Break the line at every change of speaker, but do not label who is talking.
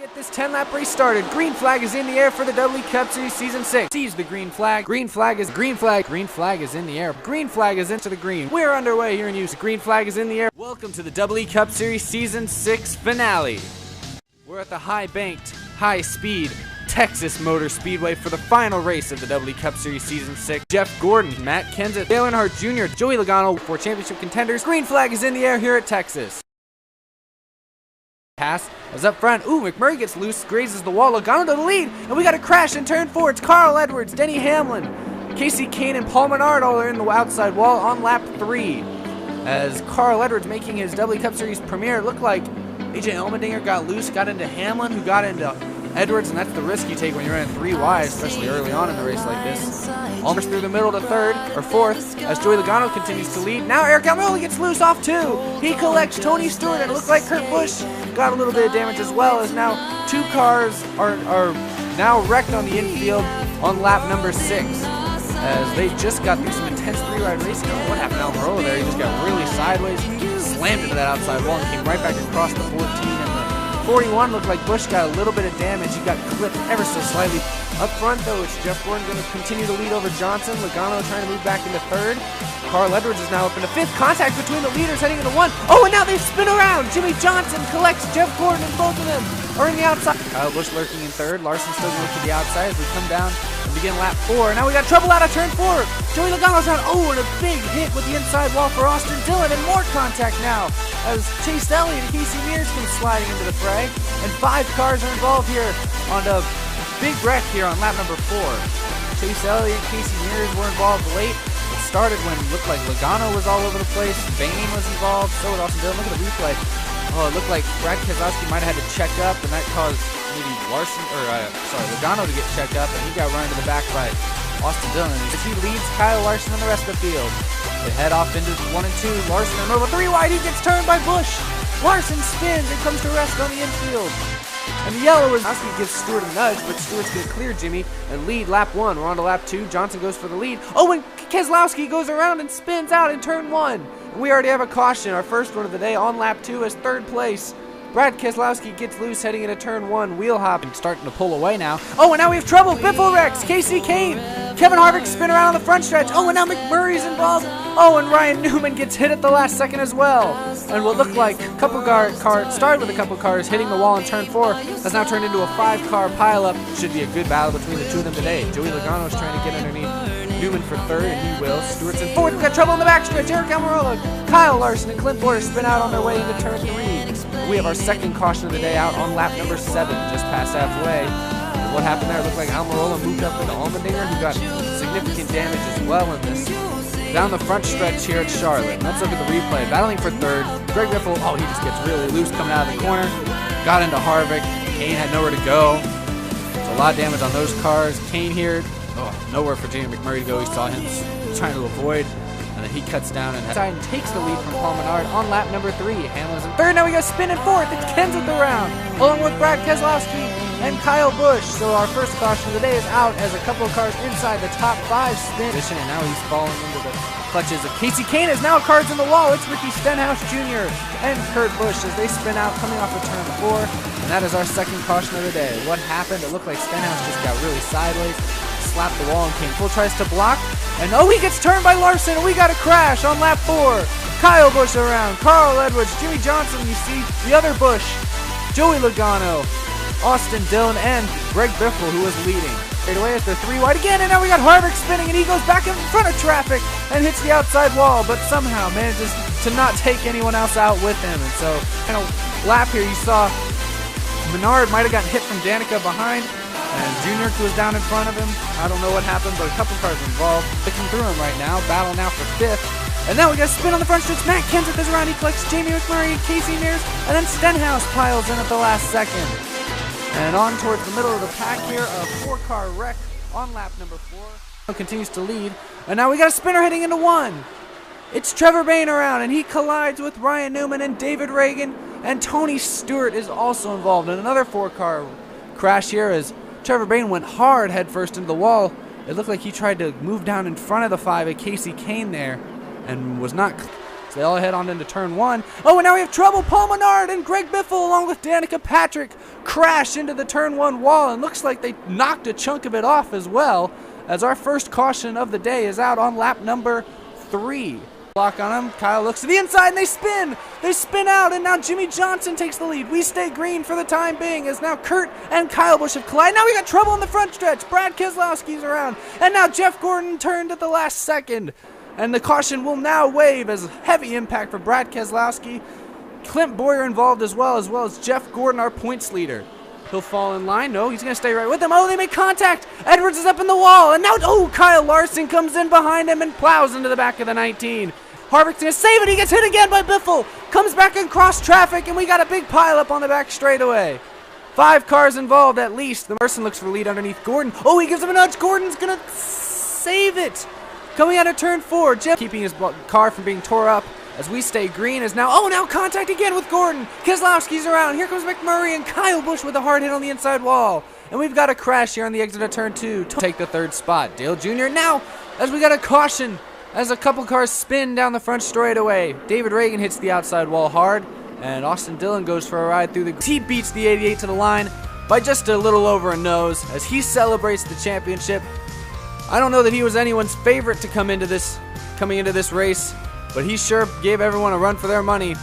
Get this 10-lap race started. Green flag is in the air for the W Cup Series Season 6. Sees the green flag. Green flag is in the air. Green flag is into the green. We're underway here in Houston. Green flag is in the air. Welcome to the W Cup Series Season 6 finale. We're at the high-banked, high-speed Texas Motor Speedway for the final race of the W Cup Series Season 6. Jeff Gordon, Matt Kenseth, Dale Earnhardt Jr., Joey Logano for championship contenders. Green flag is in the air here at Texas. Pass is up front. Ooh, McMurray gets loose, grazes the wall. Logano to the lead, and we got a crash in turn 4. It's Carl Edwards, Denny Hamlin, Casey Kane, and Paul Menard all are in the outside wall on lap 3. As Carl Edwards making his W Cup Series premiere, it looked like AJ Allmendinger got loose, got into Hamlin, who got into Edwards, and that's the risk you take when you're in 3 wide, especially early on in the race like this. Almost through the middle to 3rd, or 4th, as Joey Logano continues to lead. Now Eric Almirola gets loose off 2. He collects Tony Stewart, and it looks like Kurt Busch got a little bit of damage as well, as now 2 cars are now wrecked on the infield on lap number 6. As they just got through some intense 3-ride racing. What happened to Almirola there? He just got really sideways, slammed into that outside wall, and came right back across the 14 and the 41. Looked like Busch got a little bit of damage. He got clipped ever so slightly. Up front, though, it's Jeff Gordon going to continue to lead over Johnson. Logano trying to move back into 3rd. Carl Edwards is now up into 5th. Contact between the leaders heading into 1. Oh, and now they spin around. Jimmy Johnson collects Jeff Gordon, and both of them are in the outside. Kyle Busch lurking in 3rd. Larson still going to look to the outside as we come down and begin lap 4. Now we got trouble out of turn 4. Joey Logano's around. Oh, and a big hit with the inside wall for Austin Dillon, and more contact now as Chase Elliott and Casey Mears come sliding into the fray. And 5 cars are involved here on the big wreck here on lap number 4. Chase Elliott and Casey Mears were involved late. It started when it looked like Logano was all over the place. Bain was involved. So was Austin Dillon. Look at the replay. Oh, it looked like Brad Keselowski might have had to check up, and that caused maybe Logano to get checked up, and he got run to the back by Austin Dillon. As he leads Kyle Larson and the rest of the field. They head off into 1 and 2. Larson in over 3 wide. He gets turned by Busch. Larson spins and comes to rest on the infield. And the yellow is Keselowski gives Stewart a nudge, but Stewart's going to clear Jimmy and lead lap 1. We're on to lap 2. Johnson goes for the lead. Oh, and Keselowski goes around and spins out in turn 1. And we already have a caution, our first one of the day, on lap 2 as 3rd place. Brad Keselowski gets loose heading into turn 1. Wheel hop and starting to pull away now. Oh, and now we have trouble. Biffle wrecks. Casey Kane. Kevin Harvick spin around on the front stretch. Oh, and now McMurray's involved. Oh, and Ryan Newman gets hit at the last second as well. And what looked like a couple cars started with a couple cars hitting the wall in turn 4 has now turned into a 5-car pileup. Should be a good battle between the 2 of them today. Joey Logano is trying to get underneath Newman for 3rd, and he will. Stewart's in 4th. We've got trouble in the backstretch. Eric Almirola, Kyle Larson, and Clint Bowyer spin out on their way into turn 3. We have our 2nd caution of the day out on lap number 7, just past halfway. And what happened there? It looked like Almirola moved up into Allmendinger, who got significant damage as well in this. Down the front stretch here at Charlotte. Let's look at the replay. Battling for 3rd. Greg Biffle, oh, he just gets really loose coming out of the corner. Got into Harvick. Kane had nowhere to go. There's a lot of damage on those cars. Kane here, nowhere for Jamie McMurray to go. He saw him trying to avoid. And then he cuts down and takes the lead from Paul Menard on lap number 3. Hamlin's in 3rd. Now we got spin in 4th. It's Kenseth around, along with Brad Keselowski and Kyle Busch. So our first caution of the day is out as a couple of cars inside the top 5 spin. And now he's falling into the clutches of Casey Kane. Is now cards in the wall. It's Ricky Stenhouse Jr. and Kurt Busch as they spin out coming off of turn 4. And that is our 2nd caution of the day. What happened? It looked like Stenhouse just got really sideways, slapped the wall, and Kane full tries to block. And oh, he gets turned by Larson, and we got a crash on lap 4. Kyle Busch around, Carl Edwards, Jimmy Johnson, you see the other Busch, Joey Logano, Austin Dillon, and Greg Biffle, who was leading. Straight away as they're 3 wide again, and now we got Harvick spinning, and he goes back in front of traffic and hits the outside wall, but somehow manages to not take anyone else out with him. And so, kind of lap here, you saw Menard might have gotten hit from Danica behind, and Junior was down in front of him. I don't know what happened, but a couple cars involved. Looking through him right now. Battle now for 5th. And now we got a spin on the front stretch. Matt Kenseth is around. He collects Jamie McMurray and Casey Mears. And then Stenhouse piles in at the last second. And on towards the middle of the pack here, a 4-car wreck on lap number 4. Continues to lead. And now we got a spinner heading into 1. It's Trevor Bayne around, and he collides with Ryan Newman and David Reagan. And Tony Stewart is also involved in another 4-car crash here as Trevor Bayne went hard headfirst into the wall. It looked like he tried to move down in front of the 5 at Casey Kane there and was not They all head on into turn 1. Oh, and now we have trouble. Paul Menard and Greg Biffle along with Danica Patrick crash into the turn 1 wall, and looks like they knocked a chunk of it off as well, as our first caution of the day is out on lap number 3. Block on him. Kyle looks to the inside and they spin. They spin out, and now Jimmy Johnson takes the lead. We stay green for the time being, as now Kurt and Kyle Busch have collided. Now we got trouble in the front stretch. Brad Keselowski's around, and now Jeff Gordon turned at the last second. And the caution will now wave as heavy impact for Brad Keselowski. Clint Boyer involved as well as Jeff Gordon, our points leader. He'll fall in line. No, he's going to stay right with him. Oh, they make contact. Edwards is up in the wall. And now, Kyle Larson comes in behind him and plows into the back of the 19. Harvick's going to save it. He gets hit again by Biffle. Comes back in cross traffic, and we got a big pileup on the back straightaway. 5 cars involved at least. The Merson looks for lead underneath Gordon. Oh, he gives him a nudge. Gordon's going to save it. Coming out of turn 4, Jeff keeping his car from being tore up as we stay green is now, now contact again with Gordon. Keselowski's around. Here comes McMurray and Kyle Busch with a hard hit on the inside wall. And we've got a crash here on the exit of turn 2 to take the 3rd spot. Dale Jr. now, as we got a caution, as a couple cars spin down the front straightaway. David Reagan hits the outside wall hard, and Austin Dillon goes for a ride through the... He beats the 88 to the line by just a little over a nose as he celebrates the championship. I don't know that he was anyone's favorite to coming into this race, but he sure gave everyone a run for their money.